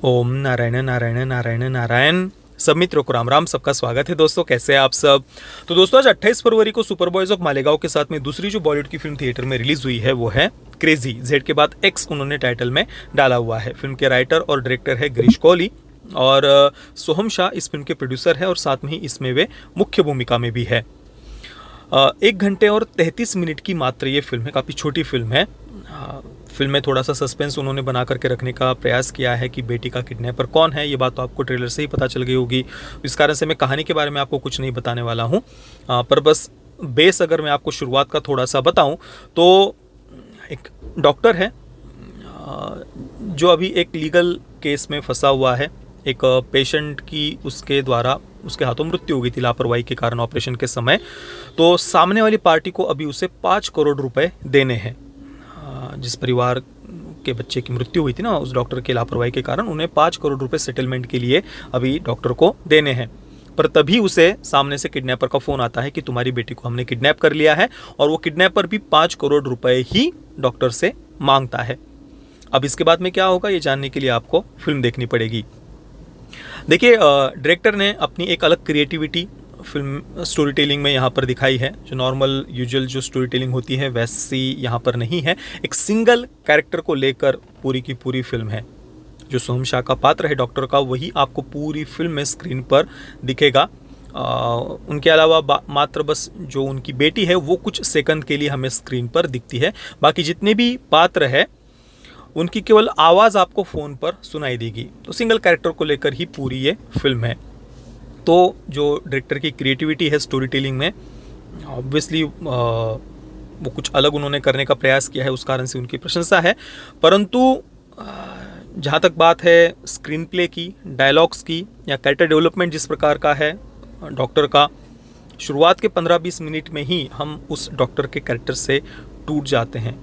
ओम नारायण नारायण नारायण नारायण। सब मित्रों को राम राम। सबका स्वागत है दोस्तों, कैसे हैं आप सब। तो दोस्तों आज 28 फरवरी को सुपर बॉयज ऑफ मालेगांव के साथ में दूसरी जो बॉलीवुड की फिल्म थिएटर में रिलीज हुई है वो है क्रेजी। जेड के बाद एक्स उन्होंने टाइटल में डाला हुआ है। फिल्म के राइटर और डायरेक्टर है गिरीश कोहली और सोहम शाह इस फिल्म के प्रोड्यूसर है और साथ में ही इसमें वे मुख्य भूमिका में भी है। 1 घंटे और 33 मिनट की मात्र ये फिल्म है, काफ़ी छोटी फिल्म है। फिल्म में थोड़ा सा सस्पेंस उन्होंने बना करके रखने का प्रयास किया है कि बेटी का किडनैपर कौन है। ये बात तो आपको ट्रेलर से ही पता चल गई होगी। इस कारण से मैं कहानी के बारे में आपको कुछ नहीं बताने वाला हूँ, पर बस बेस अगर मैं आपको शुरुआत का थोड़ा सा बताऊँ तो एक डॉक्टर है जो अभी एक लीगल केस में फंसा हुआ है। एक पेशेंट की उसके द्वारा उसके हाथों मृत्यु हो गई थी लापरवाही के कारण ऑपरेशन के समय। तो सामने वाली पार्टी को अभी उसे 5 करोड़ रुपए देने हैं। जिस परिवार के बच्चे की मृत्यु हुई थी ना उस डॉक्टर के लापरवाही के कारण, उन्हें 5 करोड़ रुपए सेटलमेंट के लिए अभी डॉक्टर को देने हैं। पर तभी उसे सामने से किडनैपर का फ़ोन आता है कि तुम्हारी बेटी को हमने किडनैप कर लिया है, और वो किडनैपर भी 5 करोड़ रुपए ही डॉक्टर से मांगता है। अब इसके बाद में क्या होगा ये जानने के लिए आपको फिल्म देखनी पड़ेगी। देखिए, डायरेक्टर ने अपनी एक अलग क्रिएटिविटी फिल्म स्टोरी टेलिंग में यहाँ पर दिखाई है। जो नॉर्मल यूजुअल जो स्टोरी टेलिंग होती है वैसी यहाँ पर नहीं है। एक सिंगल कैरेक्टर को लेकर पूरी की पूरी फिल्म है। जो सोहम शाह का पात्र है डॉक्टर का, वही आपको पूरी फिल्म में स्क्रीन पर दिखेगा। उनके अलावा मात्र बस जो उनकी बेटी है वो कुछ सेकंड के लिए हमें स्क्रीन पर दिखती है। बाकी जितने भी पात्र है उनकी केवल आवाज़ आपको फ़ोन पर सुनाई देगी। तो सिंगल कैरेक्टर को लेकर ही पूरी ये फिल्म है। तो जो डायरेक्टर की क्रिएटिविटी है स्टोरी टेलिंग में, ऑब्वियसली वो कुछ अलग उन्होंने करने का प्रयास किया है, उस कारण से उनकी प्रशंसा है। परंतु जहाँ तक बात है स्क्रीन प्ले की, डायलॉग्स की या कैरेक्टर डेवलपमेंट जिस प्रकार का है डॉक्टर का, शुरुआत के 15-20 मिनट में ही हम उस डॉक्टर के कैरेक्टर से टूट जाते हैं।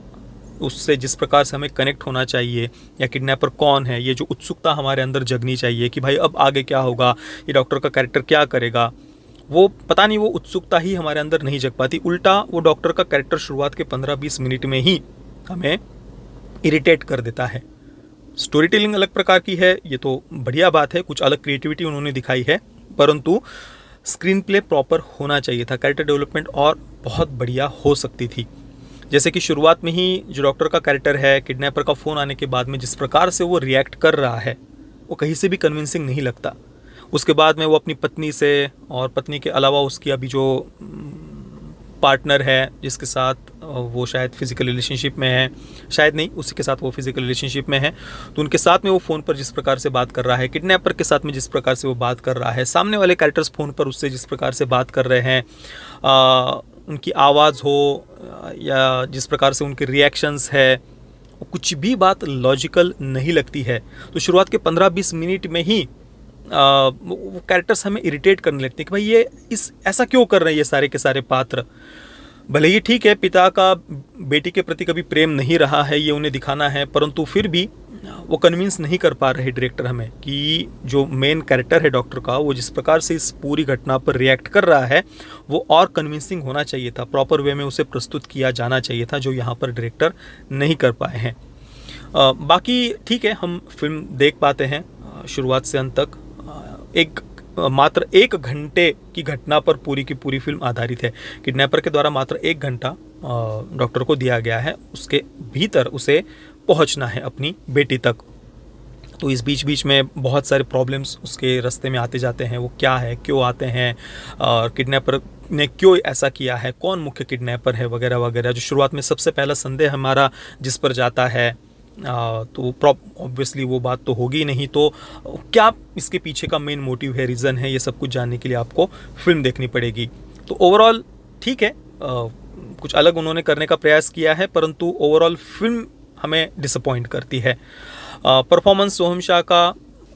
उससे जिस प्रकार से हमें कनेक्ट होना चाहिए या किडनैपर कौन है, ये जो उत्सुकता हमारे अंदर जगनी चाहिए कि भाई अब आगे क्या होगा, ये डॉक्टर का कैरेक्टर क्या करेगा, वो पता नहीं, वो उत्सुकता ही हमारे अंदर नहीं जग पाती। उल्टा वो डॉक्टर का कैरेक्टर शुरुआत के 15-20 मिनट में ही हमें इरिटेट कर देता है। स्टोरी टेलिंग अलग प्रकार की है, ये तो बढ़िया बात है, कुछ अलग क्रिएटिविटी उन्होंने दिखाई है, परंतु स्क्रीन प्ले प्रॉपर होना चाहिए था। कैरेक्टर डेवलपमेंट और बहुत बढ़िया हो सकती थी। जैसे कि शुरुआत में ही जो डॉक्टर का कैरेक्टर है, किडनैपर का फ़ोन आने के बाद में जिस प्रकार से वो रिएक्ट कर रहा है वो कहीं से भी कन्विंसिंग नहीं लगता। उसके बाद में वो अपनी पत्नी से और पत्नी के अलावा उसकी अभी जो पार्टनर है जिसके साथ वो शायद फिजिकल रिलेशनशिप में है, शायद नहीं, उसी के साथ वो फिजिकल रिलेशनशिप में है, तो उनके साथ में वो फ़ोन पर जिस प्रकार से बात कर रहा है, किडनैपर के साथ में जिस प्रकार से वो बात कर रहा है, सामने वाले कैरेक्टर्स फ़ोन पर उससे जिस प्रकार से बात कर रहे हैं, उनकी आवाज़ हो या जिस प्रकार से उनके रिएक्शंस है, कुछ भी बात लॉजिकल नहीं लगती है। तो शुरुआत के 15-20 मिनट में ही वो कैरेक्टर्स हमें इरिटेट करने लगते हैं कि भाई ये ऐसा क्यों कर रहे हैं ये सारे के सारे पात्र। भले ही ठीक है, पिता का बेटी के प्रति कभी प्रेम नहीं रहा है, ये उन्हें दिखाना है, परंतु फिर भी वो कन्विंस नहीं कर पा रहे डायरेक्टर हमें कि जो मेन कैरेक्टर है डॉक्टर का, वो जिस प्रकार से इस पूरी घटना पर रिएक्ट कर रहा है वो और कन्विंसिंग होना चाहिए था, प्रॉपर वे में उसे प्रस्तुत किया जाना चाहिए था, जो यहाँ पर डायरेक्टर नहीं कर पाए हैं। बाकी ठीक है, हम फिल्म देख पाते हैं शुरुआत से अंत तक। मात्र 1 घंटे की घटना पर पूरी की पूरी फिल्म आधारित है। किडनैपर के द्वारा मात्र 1 घंटा डॉक्टर को दिया गया है, उसके भीतर उसे पहुंचना है अपनी बेटी तक। तो इस बीच में बहुत सारे प्रॉब्लम्स उसके रास्ते में आते जाते हैं। वो क्या है, क्यों आते हैं, और किडनैपर ने क्यों ऐसा किया है, कौन मुख्य किडनैपर है, वगैरह वगैरह। जो शुरुआत में सबसे पहला संदेह हमारा जिस पर जाता है, तो ऑब्वियसली वो बात तो होगी नहीं, तो क्या इसके पीछे का मेन मोटिव है, रीज़न है, ये सब कुछ जानने के लिए आपको फिल्म देखनी पड़ेगी। तो ओवरऑल ठीक है, कुछ अलग उन्होंने करने का प्रयास किया है, परंतु ओवरऑल फिल्म हमें डिसअपॉइंट करती है। परफॉर्मेंस सोहम शाह का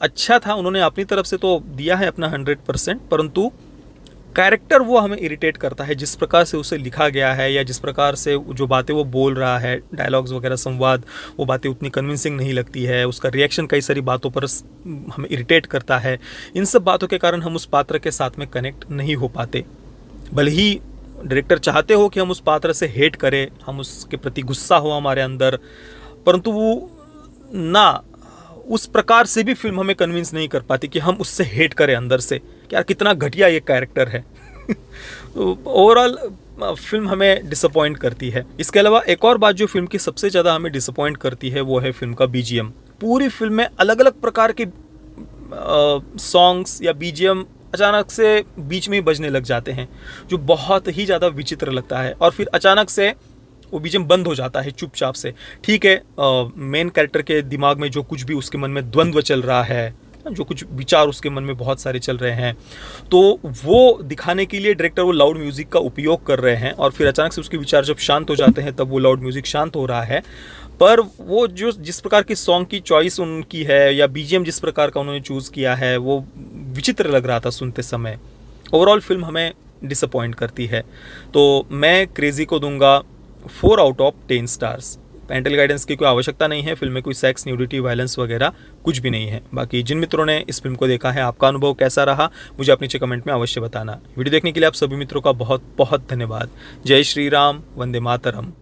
अच्छा था, उन्होंने अपनी तरफ से तो दिया है अपना 100%, परंतु कैरेक्टर वो हमें इरिटेट करता है। जिस प्रकार से उसे लिखा गया है या जिस प्रकार से जो बातें वो बोल रहा है, डायलॉग्स वगैरह, संवाद, वो बातें उतनी कन्विंसिंग नहीं लगती है। उसका रिएक्शन कई सारी बातों पर हमें इरिटेट करता है। इन सब बातों के कारण हम उस पात्र के साथ में कनेक्ट नहीं हो पाते। भले ही डायरेक्टर चाहते हो कि हम उस पात्र से हेट करें, हम उसके प्रति गुस्सा हो हमारे अंदर, परंतु वो ना उस प्रकार से भी फिल्म हमें कन्विंस नहीं कर पाती कि हम उससे हेट करें अंदर से कि यार कितना घटिया ये कैरेक्टर है। तो ओवरऑल फिल्म हमें डिसअपॉइंट करती है। इसके अलावा एक और बात जो फिल्म की सबसे ज़्यादा हमें डिसअपॉइंट करती है वो है फिल्म का बीजीएम। पूरी फिल्म में अलग अलग प्रकार के सॉन्ग्स या बीजीएम अचानक से बीच में ही बजने लग जाते हैं, जो बहुत ही ज़्यादा विचित्र लगता है। और फिर अचानक से वो बीजीएम बंद हो जाता है चुपचाप से। ठीक है, मेन कैरेक्टर के दिमाग में जो कुछ भी उसके मन में द्वंद्व चल रहा है, जो कुछ विचार उसके मन में बहुत सारे चल रहे हैं, तो वो दिखाने के लिए डायरेक्टर वो लाउड म्यूज़िक का उपयोग कर रहे हैं। और फिर अचानक से उसके विचार जब शांत हो जाते हैं तब वो लाउड म्यूज़िक शांत हो रहा है। पर वो जो जिस प्रकार की सॉन्ग की चॉइस उनकी है या बीजीएम जिस प्रकार का उन्होंने चूज़ किया है वो विचित्र लग रहा था सुनते समय। ओवरऑल फिल्म हमें डिसअपॉइंट करती है। तो मैं क्रेज़ी को दूंगा 4 out of 10 stars. Parental guidance की कोई आवश्यकता नहीं है। फिल्म में कोई सेक्स, न्यूडिटी, वायलेंस वगैरह कुछ भी नहीं है। बाकी जिन मित्रों ने इस फिल्म को देखा है, आपका अनुभव कैसा रहा मुझे अपने नीचे कमेंट में अवश्य बताना। वीडियो देखने के लिए आप सभी मित्रों का बहुत बहुत धन्यवाद। जय श्री राम, वंदे मातरम।